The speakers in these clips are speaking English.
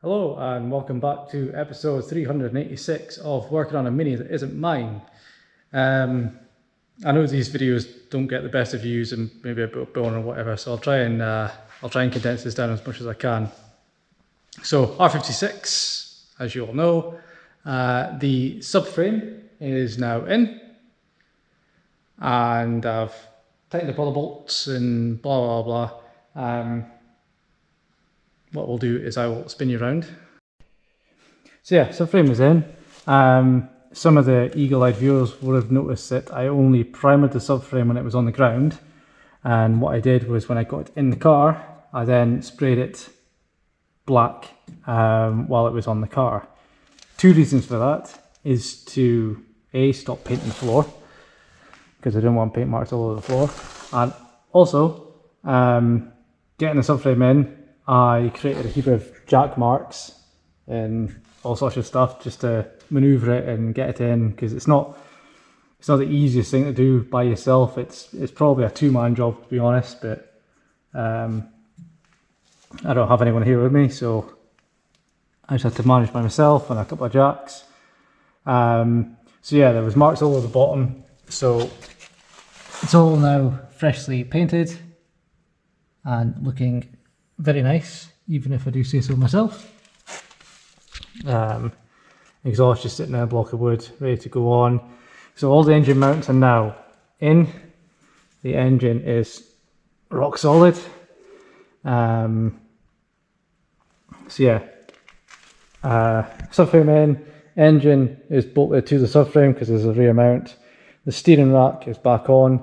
Hello and welcome back to episode 386 of Working on a Mini That Isn't Mine. I know these videos don't get the best of views and maybe a bit boring or whatever, so I'll try and condense this down as much as I can. So R56, as you all know, the subframe is now in, and I've tightened up all the bolts and blah blah blah. What we'll do is I will spin you around. So yeah, subframe is in. Some of the eagle-eyed viewers would have noticed that I only primered the subframe when it was on the ground, and what I did was when I got it in the car, I then sprayed it black while it was on the car. Two reasons for that is to A, stop painting the floor, because I didn't want paint marks all over the floor, and also getting the subframe in, I created a heap of jack marks and all sorts of stuff just to maneuver it and get it in, because it's not the easiest thing to do by yourself. It's probably a two-man job, to be honest, but I don't have anyone here with me, so I just had to manage by myself and a couple of jacks. So yeah, there was marks all over the bottom, so it's all now freshly painted and looking very nice, even if I do say so myself. Exhaust just sitting there, a block of wood, ready to go on. So all the engine mounts are now in. The engine is rock solid. So yeah, subframe in, engine is bolted to the subframe because there's a rear mount. The steering rack is back on.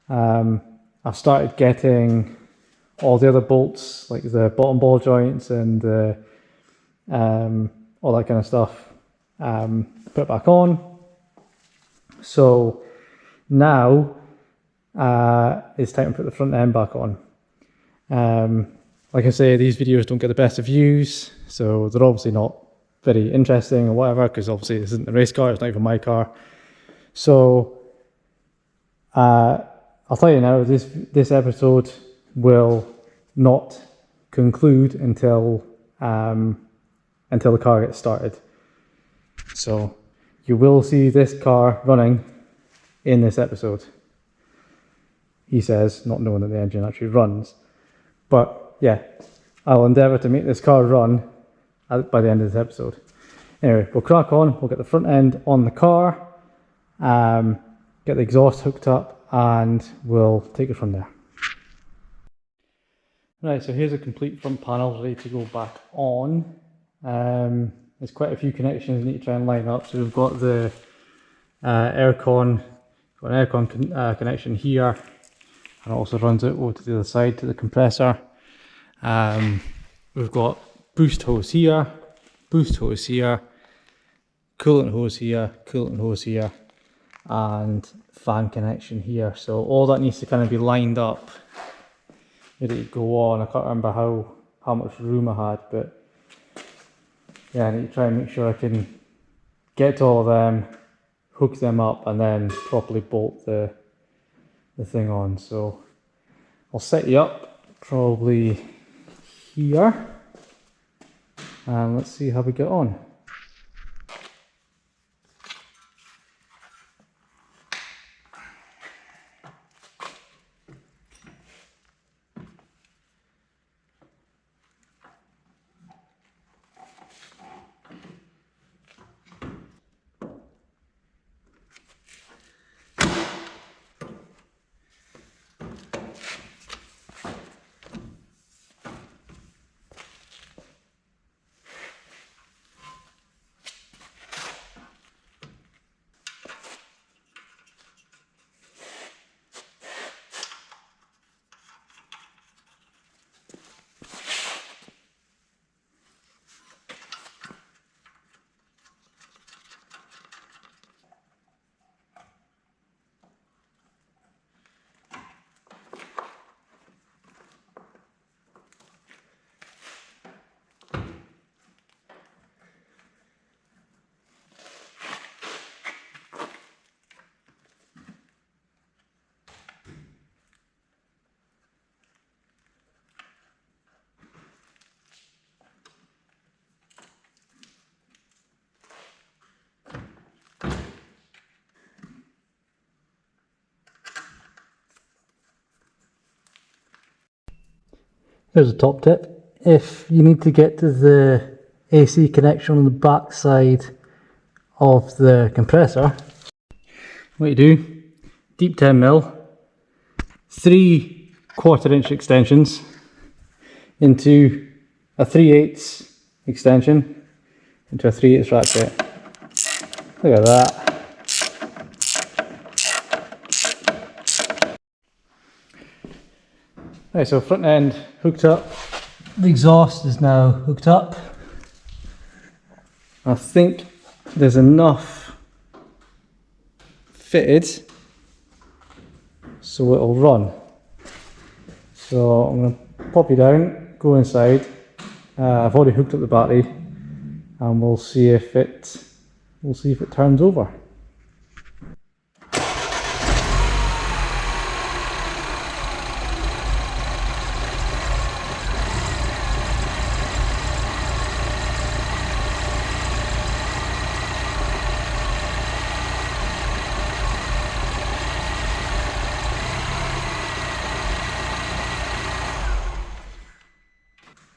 I've started getting all the other bolts, like the bottom ball joints and all that kind of stuff, put back on. So now it's time to put the front end back on. Like I say, these videos don't get the best of views, so they're obviously not very interesting or whatever, because obviously this isn't a race car, it's not even my car. So I'll tell you now, this episode will not conclude until the car gets started. So you will see this car running in this episode. He says, not knowing that the engine actually runs. But yeah, I'll endeavour to make this car run by the end of this episode. Anyway, we'll crack on, we'll get the front end on the car, get the exhaust hooked up, and we'll take it from there. Right, so here's a complete front panel ready to go back on. There's quite a few connections you need to try and line up. So we've got the aircon, got an aircon connection here, and it also runs out over to the other side to the compressor. We've got boost hose here, coolant hose here, and fan connection here. So all that needs to kind of be lined up, ready to go on. I can't remember how much room I had, but yeah, I need to try and make sure I can get to all of them, hook them up, and then properly bolt the thing on. So I'll set you up probably here, and let's see how we get on. Here's a top tip. If you need to get to the AC connection on the back side of the compressor, what you do, deep 10mm, 3 1/4" extensions into a 3/8 extension into a 3/8 ratchet. Look at that. Right, so front end hooked up. The exhaust is now hooked up. I think there's enough fitted so it'll run. So I'm going to pop you down, go inside. I've already hooked up the battery, and we'll see if it turns over.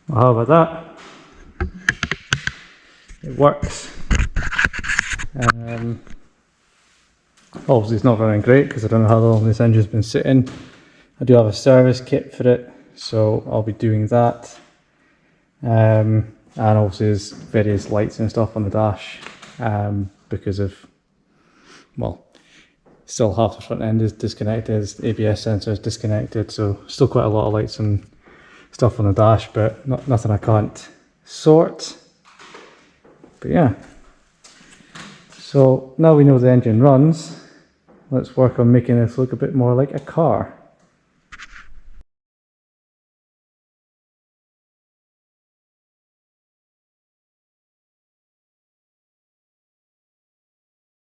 Well, how about that? It works. Obviously it's not running great because I don't know how long this engine's been sitting. I do have a service kit for it, so I'll be doing that. And obviously there's various lights and stuff on the dash because of, well, still half the front end is disconnected, ABS sensor is disconnected, so still quite a lot of lights and stuff on the dash, but nothing I can't sort. But yeah, so now we know the engine runs, let's work on making this look a bit more like a car.